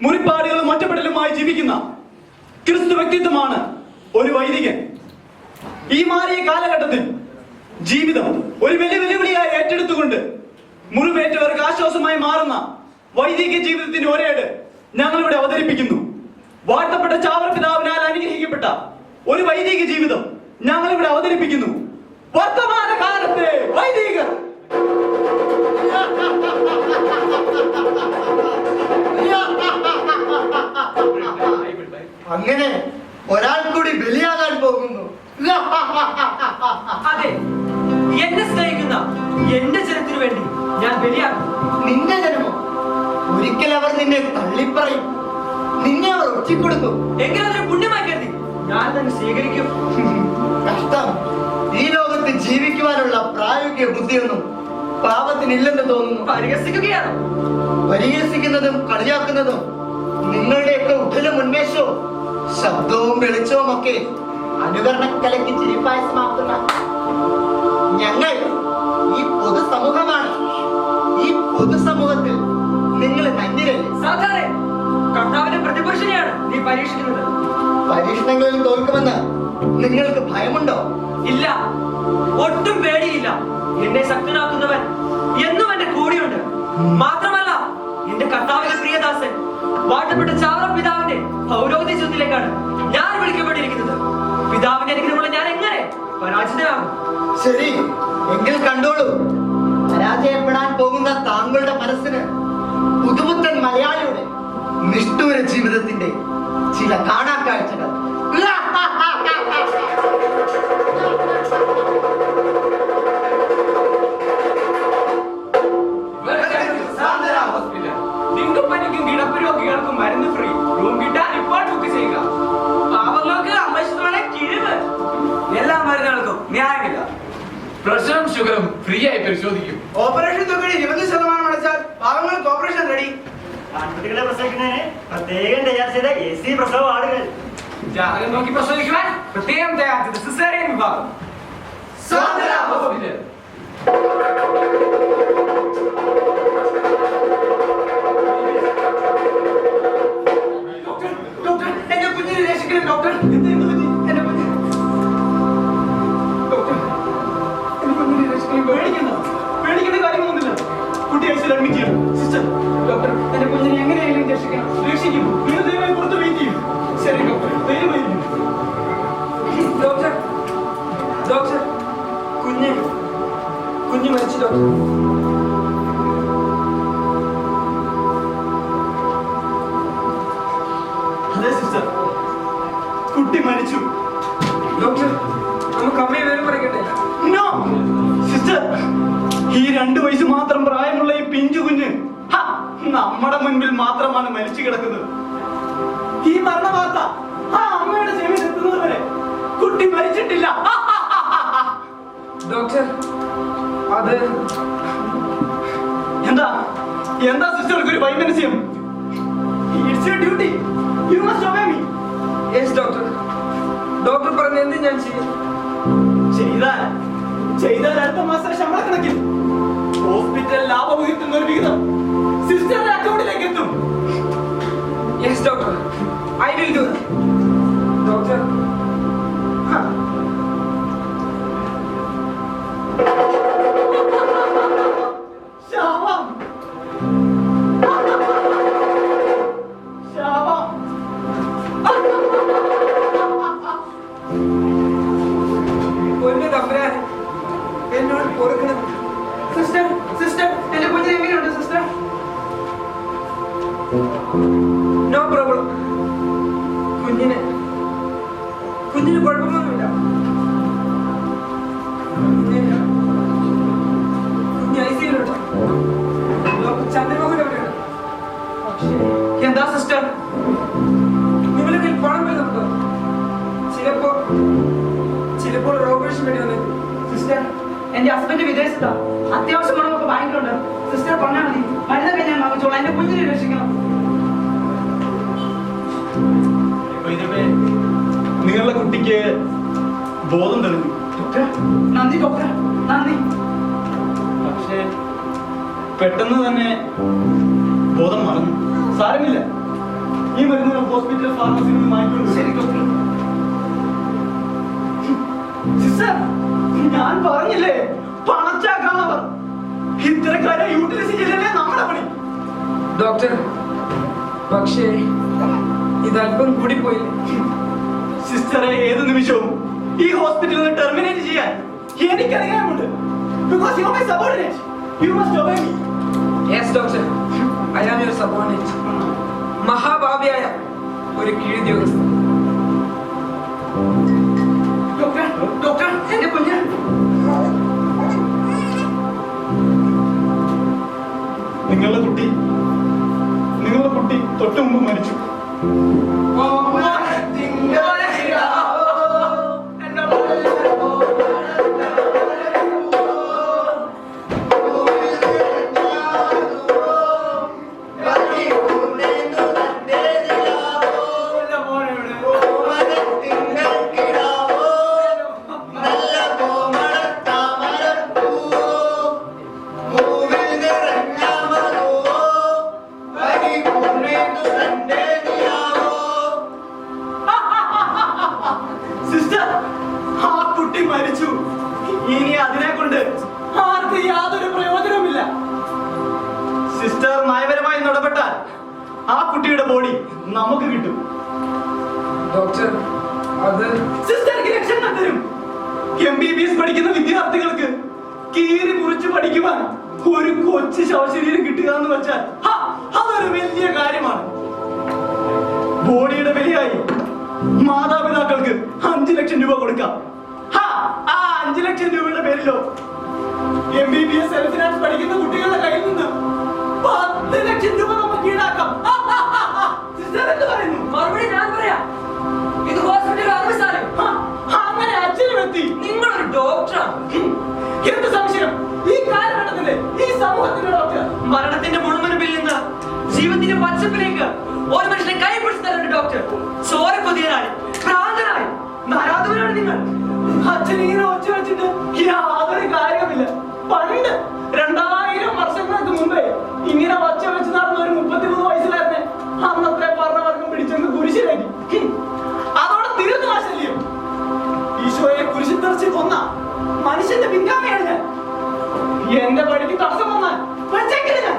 മുറിപ്പാടുകളും ഒറ്റപ്പെടലുമായി ജീവിക്കുന്ന ക്രിസ്തു വ്യക്തിത്വമാണ് ഒരു വൈദികൻ. ഈ മാറിയ കാലഘട്ടത്തിൽ ജീവിതം ഒരു വലിയ വെല്ലുവിളിയായി ഏറ്റെടുത്തുകൊണ്ട് മുറിവേറ്റവർക്ക് ആശ്വാസമായി മാറുന്ന വൈദിക ജീവിതത്തിന്റെ ഒരേട് ഞങ്ങളിവിടെ അവതരിപ്പിക്കുന്നു. വാഴ്ത്തപ്പെട്ട ചാവറ പിതാവിനാൽ അനുഗ്രഹിക്കപ്പെട്ട ഒരു വൈദിക ജീവിതം ഞങ്ങളിവിടെ അവതരിപ്പിക്കുന്നു. വർത്തമാന കാലത്തെ വൈദികർ. അങ്ങനെ ഒരാൾ കൂടി ബലിയാകാൻ പോകുന്നു. അതെ, എന്നെ സ്നേഹിക്കുന്ന എന്റെ ജനത്തിനു വേണ്ടി ഞാൻ ബലിയാകും. നിന്റെ ജനമോ? ഒരിക്കൽ അവർ നിന്നെ തള്ളിപ്പറയും, നിന്നെ അവർ ഒറ്റിക്കൊടുക്കും. എങ്കിലും അതിന് പുണ്യമായി കരുതി ഞാൻ തന്നെ സ്വീകരിക്കും. കഷ്ടം, ഈ ലോകത്ത് ജീവിക്കുവാനുള്ള പ്രായോഗിക ബുദ്ധിയൊന്നും പാപത്തിനില്ലെന്ന് തോന്നുന്നു. പരിഹസിക്കുകയാണ്. പരിഹസിക്കുന്നതും കളിയാക്കുന്നതും നിങ്ങളുടെയൊക്കെ ഉടലും ഉന്മേഷവും ശബ്ദവും വെളിച്ചവും ഒക്കെ അനുകരണക്കലയ്ക്ക് ചിരിപ്പായസമാക്കുന്ന ഞങ്ങൾ ഈ പൊതുസമൂഹമാണ്. ഈ പൊതുസമൂഹത്തിൽ നിങ്ങൾ നന്ദിരല്ലേ? സാധാരണ കർത്താവിന്റെ പ്രതിപുരുഷനെയാണ് നീ പരീക്ഷിക്കുന്നത്. പരീക്ഷണങ്ങളിൽ തോൽക്കുമെന്ന് നിങ്ങൾക്ക് ഭയമുണ്ടോ? ഇല്ല, ഒട്ടും പേടിയില്ല. എന്നെ ശക്തനാക്കുന്നവൻ എന്നും എന്റെ കൂടെയുണ്ട്. മാത്രമല്ല, എന്റെ കർത്താവിന്റെ പ്രിയദാസൻ വാഴ്ത്തപ്പെട്ട ചാവറ പിതാവിന്റെ പൗരോഹിത്യ ചുമതലയിലേക്കാണ് ഞാൻ വിളിക്കപ്പെട്ടിരിക്കുന്നത്. പിതാവിന്റെ അനുഗ്രഹമുള്ള ഞാൻ എങ്ങനെ പരാജിതനാകും? ശരി, എങ്കിൽ കണ്ടോളൂ. പരാജയപ്പെടാൻ പോകുന്ന താങ്കളുടെ മനസ്സിന് പുതുപുത്തൻ മലയാളിയുടെ നിഷ്ഠൂര ജീവിതത്തിന്റെ ചില കാണാക്കാഴ്ചകൾ. ഡെങ്കിപ്പനിക്കും കിടപ്പുരോഗികൾക്കും മരുന്ന് ഫ്രീ. റൂം കിട്ടാൻ ഇപ്പോൾ ബുക്ക് ചെയ്യുക. പാവങ്ങൾക്ക് അമ്മശത്തോടെ കിഴിവ്. എല്ലാ മരുന്നുകൾക്കും ന്യായമില്ല. പ്രഷറും ഷുഗറും ഫ്രീ ആയി പരിശോധിക്കും. ഓപ്പറേഷൻ തുകയുടെ 20% അടച്ചാൽ പാവങ്ങൾക്ക് ഓപ്പറേഷൻ റെഡി. ആൺകുട്ടികളെ പ്രസവിക്കുന്നതിന് പ്രത്യേകം തയ്യാർ ചെയ്ത AC പ്രസവ ആളുകൾ. ജാതകം നോക്കി പ്രസവിക്കുവാൻ പ്രത്യേകം തയ്യാർ ചെയ്ത സിസേറിയൻ വിഭാഗം. സാന്ദ്ര ഹോസ്പിറ്റൽ. ഡോക്ടർ, എന്റെ കുഞ്ഞിനെ രക്ഷിക്കണം ഡോക്ടർ. എന്റെ കുഞ്ഞിനെ ഡോക്ടർ, എന്റെ കുഞ്ഞിനെ രക്ഷിക്കണം. പേടിക്കേണ്ട കാര്യമൊന്നുമില്ല. കുട്ടി ഐസിൽ അഡ്മിറ്റ് ചെയ്യണം. സിസ്റ്റർ, ഡോക്ടർ, എന്റെ കുഞ്ഞിനെ എങ്ങനെയായാലും രക്ഷിക്കണം. രക്ഷിക്കും. നിങ്ങൾ ദയവായി പുറത്ത് വെയിറ്റ് ചെയ്യും. ശരി ഡോക്ടർ. ദയവായി ഡോക്ടർ, ഡോക്ടർ, കുഞ്ഞ് മരിച്ചു ഡോക്ടർ. അതെ സിസ്റ്റർ, കുട്ടി മരിച്ചു. ഡോക്ടർ, നമുക്ക് അമ്മയെ വേറെ പറയണ്ടേ? നോ സിസ്റ്റർ, ഈ 2 വയസ്സ് മാത്രം പ്രായമുള്ള ഈ പിഞ്ചു കുഞ്ഞ് നമ്മുടെ മുൻപിൽ മാത്രമാണ് മരിച്ചു കിടക്കുന്നത്. ഈ മരണ വാർത്ത ആ അമ്മയുടെ ചെവിയിൽ എത്തുന്നത് വരെ കുട്ടി മരിച്ചിട്ടില്ല. ഡോക്ടർ, അത് എന്താ എന്താ സിസ്റ്റർക്ക് ഒരു വൈമനസ്യം? It's your duty. You must obey me. Yes doctor. Doctor പറഞ്ഞ എന്ത് ഞാൻ ചെയ്യും. ചെയ്താൽ അടുത്ത മാസം ശമ്പള കണക്കിൽ ഹോസ്പിറ്റൽ ലാഭവിഹിക്കുന്ന ഒരു വിഹിതം സിസ്റ്ററുടെ അക്കൗണ്ടിലേക്ക് എത്തും. Yes doctor, I will do. Doctor, ശാപം ശാപം. പൊന്നു തമ്പുരാനെ, എന്നോട് പൊറുക്കണം. സിസ്റ്റർ, സിസ്റ്റർ, എന്റെ കുഞ്ഞിന് എങ്ങനെയുണ്ട് സിസ്റ്റർ? No problem. കുഞ്ഞിന് കുഴപ്പമൊന്നുമില്ല. കുഞ്ഞ് ഐസിയിലുണ്ട്. ചന്ദ്രമോഹൻ എവിടെയാണ്? എന്താ സിസ്റ്റർ, നിങ്ങളുടെ കയ്യിൽ പണം വരുന്നുണ്ടോ? ചിലപ്പോൾ ഓപ്പറേഷൻ വേണ്ടി വന്നേക്കും. സിസ്റ്റർ, എന്റെ ഹസ്ബൻഡ് വിദേശത്താ. അത്യാവശ്യം പണമൊക്കെ ബാങ്കിലുണ്ട്. സിസ്റ്റർ പറഞ്ഞാൽ മതി, മരുന്നൊക്കെ ഞാൻ വാങ്ങിച്ചോളാം. എന്റെ കുഞ്ഞിനെ രക്ഷിക്കണം. നിങ്ങളുടെ കുട്ടിക്ക് ബോധം തെളിഞ്ഞു. നന്ദി ഡോക്ടർ, നന്ദി. പക്ഷേ പെട്ടെന്ന് തന്നെ ബോധം മറന്നു. സാരമില്ല, ഈ മരുന്ന് ഹോസ്പിറ്റൽ ഫാർമസിയിൽ നിന്ന് വാങ്ങിക്കൊണ്ട് ശരി ഡോക്ടർ. സിസ്റ്റർ, ഞാൻ പറഞ്ഞില്ലേ പണച്ചാക്കാണവർ. ഇത്തരക്കാരെ യൂട്ടിലൈസ് ചെയ്യലല്ലേ നമ്മുടെ പണി. ഡോക്ടർ, പക്ഷേ ഇതല്പം കൂടി പോയി. സിസ്റ്ററെ ഏത് നിമിഷവും ഈ ഹോസ്പിറ്റലിൽ നിന്ന് ടെർമിനേറ്റ് ചെയ്യാൻ എനിക്ക് അധികാരമുണ്ട്. Because you are my subordinate. You must obey me. Yes doctor, I am your subordinate. മഹാഭാവിയായ ഒരു കീഴുദ്യോഗസ്ഥൻ. ഡോക്ടർ, ഡോക്ടർ, എന്റെ കുഞ്ഞ്. നിങ്ങളുടെ കുട്ടി തൊട്ടു മുമ്പ് മരിച്ചു. സിസ്റ്റർ, ആ കുട്ടി മരിച്ചു. ഇനി അതിനെ കൊണ്ട് ആർക്ക് യാതൊരു പ്രയോജനവുമില്ല. സിസ്റ്റർ നയപരമായി ഇടപെട്ടാൽ ആ കുട്ടിയുടെ ബോഡി നമുക്ക് കിട്ടും. ഡോക്ടർ, അത് സിസ്റ്റർക്ക് രക്ഷണം തരും. MBBS പഠിക്കുന്ന വിദ്യാർത്ഥികൾക്ക് കീറി മുറിച്ച് പഠിക്കുവാൻ ഒരു കൊച്ചു ശവശരീരം കിട്ടുക എന്ന് വെച്ചാൽ അതൊരു വലിയ കാര്യമാണ്. ബോഡിയുടെ വിലയായി മാതാപിതാക്കൾക്ക് 5 ലക്ഷം രൂപ കൊടുക്കാം. ആ 5 ലക്ഷം രൂപയുടെ പേരിലോ MBBS സെൽഫ് ഫിനാൻസ് പഠിക്കുന്ന കുട്ടികളുടെ കയ്യിൽ നിന്ന് 10 ലക്ഷം രൂപ നമുക്ക് ഈടാക്കാം. സിസ്റ്റർ എന്ത് പറയുന്നു? മറുപടി ഞാൻ പറയാം. ഇത് ഹോസ്പിറ്റൽ ഓഫീസാണ്. അങ്ങനെ അച്ഛനും എത്തി. നിങ്ങളൊരു ഡോക്ടറാണ്. എന്ത് സംശയം? ഈ കാലഘട്ടത്തിലെ ഈ സമൂഹത്തിന്റെ ഡോക്ടർ മരണത്തിന്റെ മുഴുവനുമ്പിൽ നിന്ന് ജീവത്തിന്റെ പച്ചപ്പിലേക്ക് ഒരു മനുഷ്യനെ കൈപിടിച്ച് തരുന്ന ഡോക്ടർ. ചോരക്കൊതിയനായി, ഭ്രാന്തനായി, നാരാധവനാണ് നിങ്ങൾ. അച്ഛൻ ഇങ്ങനെ ഒച്ച വെച്ചിട്ട് യാതൊരു കാര്യമില്ല. പണ്ട് 2000 വർഷങ്ങൾക്ക് മുമ്പേ ഇങ്ങനെ ഒച്ച വെച്ച് നടന്ന ഒരു 33 വയസ്സിലായിരുന്നെ അന്നത്തെ ഭരണവർഗം പിടിച്ചെന്ന് കുരിശിലേക്ക്. അതോടെ തീർന്നു ആ ശല്യം. ഈശോയെ കുരിശിൽ തെറിച്ച് കൊന്ന മനുഷ്യന്റെ പിൻഗാമിയാണ് ഞാൻ. എന്റെ പടിക്ക് തടസ്സം വന്നാൽ വെച്ചേക്കില്ല ഞാൻ.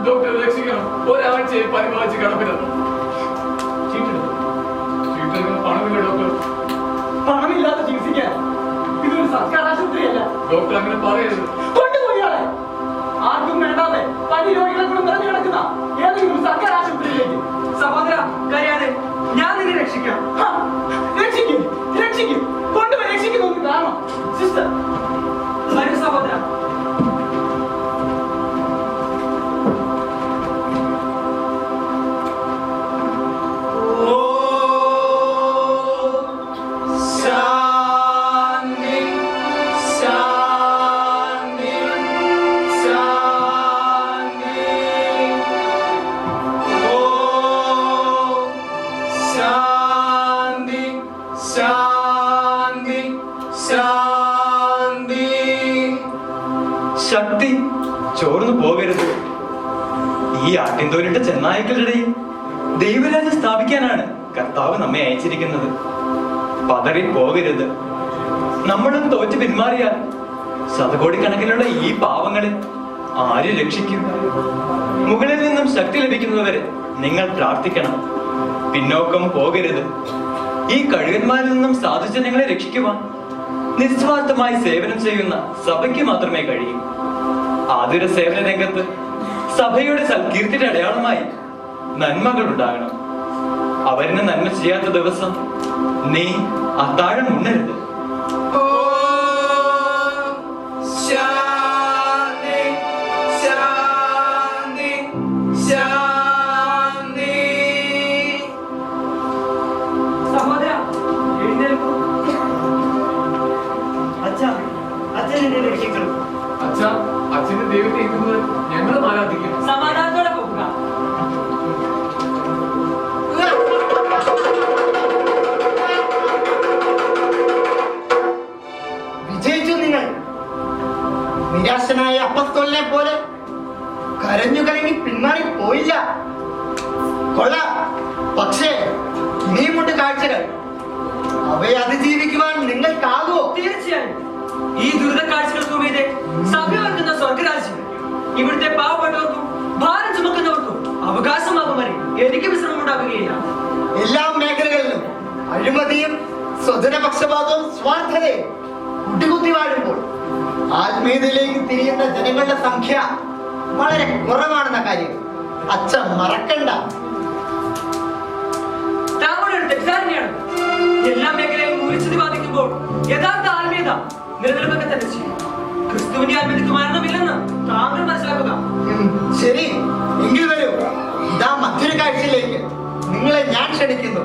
ഡോക്ടർ രക്ഷിക്കണം. ഒരാഴ്ചയെ പരിപാലിച്ച് കിടപ്പില്ല. പണമില്ല ഡോക്ടർ. പണമില്ലാത്ത ചികിത്സിക്കാൻ ഇതൊരു സർക്കാർ ആശുപത്രിയല്ല. ഡോക്ടർ അങ്ങനെ പറയരുത്. കൊണ്ടുപോയാളെ ആർക്കും വേണ്ടാതെ പനി രോഗികളെ കൂടെ നിറഞ്ഞു കിടക്കുന്ന ഏതെങ്കിലും സർക്കാർ ആശുപത്രിയിലേക്ക്. സഹോദര, കരയാതെ, ഞാൻ നിന്നെ രക്ഷിക്കാം. രക്ഷിക്കും, രക്ഷിക്കും, കൊണ്ടുപോയി രക്ഷിക്കുന്നു കാണാം. സിസ്റ്റർ വരൂ സഹോദര. ശക്തി ചോർന്നു പോകരുത്. ഈ ആട്ടിൻതോലിട്ട ചെന്നായ്ക്കളുടെ ദൈവരാജ്യം സ്ഥാപിക്കാനാണ് കർത്താവ് നമ്മെ അയച്ചിരിക്കുന്നത്. പതറി പോകരുത്. നമ്മളും തോറ്റ് പിന്മാറിയാൽ ശതകോടിക്കണക്കിനുള്ള ഈ പാവങ്ങളെ ആര് രക്ഷിക്കും? മുകളിൽ നിന്നും ശക്തി ലഭിക്കുന്നതുവരെ നിങ്ങൾ പ്രാർത്ഥിക്കണം. പിന്നോക്കം പോകരുത്. ഈ കഴുകന്മാരിൽ നിന്നും സാധുജനങ്ങളെ രക്ഷിക്കുവാൻ നിസ്വാർത്ഥമായി സേവനം ചെയ്യുന്ന സഭയ്ക്ക് മാത്രമേ കഴിയൂ. ആതുര സേവന രംഗത്ത് സഭയുടെ സൽകീർത്തിയുടെ അടയാളമായി നന്മകൾ ഉണ്ടാകണം. അവരിന് നന്മ ചെയ്യാത്ത ദിവസം നീ അത്താഴം ഉണ്ണരുത്. സഹോദര, എഴുന്നേൽക്കൂ. അച്ഛൻ എന്നെ രക്ഷിക്കണം. അച്ഛാ, അച്ഛന്റെ ദൈവത്തെ എത്തുന്നത് ഞങ്ങളും ആരാധിക്കും. സമാധാനത്തോടെ പോകുക. വിജയിച്ചു നിങ്ങൾ. നിരാശനായ അപ്പസ്തോലിനെ പോലെ കരഞ്ഞു കരങ്ങി പിന്മാറി പോയില്ല. കൊള്ളാം. പക്ഷേ ഇനിയുമുണ്ട് കാഴ്ചകൾ. അവയെ അതിജീവിക്കുവാൻ നിങ്ങൾക്കാകുമോ? തീർച്ചയായും ഈ ദുരിത കാഴ്ചകൾക്ക് മീതെ സഭയൊരുക്കുന്ന സ്വർഗരാജ്യം ഇവിടുത്തെ പാവപ്പെട്ടവർക്കും ഭാരം ചുമക്കുന്നവർക്കും അവകാശമാകും വരെ എനിക്ക് വിശ്രമം ഉണ്ടാകുകയില്ല. എല്ലാ മേഖലകളിലും അഴിമതിയും സ്വജനപക്ഷപാതവും സ്വാർത്ഥതയും കുട്ടികുത്തി വാഴുമ്പോൾ ആത്മീയതയിലേക്ക് തിരിയുന്ന ജനങ്ങളുടെ സംഖ്യ വളരെ കുറവാണെന്ന കാര്യം അച്ഛൻ മറക്കണ്ട. താങ്കളുടെ ഒരു തെറ്റിദ്ധാരണയാണ്. എല്ലാ മേഖലയും മൂലിച്ചത് ബാധിക്കുമ്പോൾ യഥാർത്ഥ ആത്മീയത നിലനിൽപ്പൊക്കെ തന്നെ ചെയ്യും. ക്രിസ്തുവിന്റെ ആത്മീയതയ്ക്ക് മരണമില്ലെന്ന് താങ്കൾ മനസ്സിലാക്കുക. ശരി, എങ്കിൽ വരൂ. ഇതാ മറ്റൊരു കാഴ്ചയിലേക്ക് നിങ്ങളെ ഞാൻ ക്ഷണിക്കുന്നു.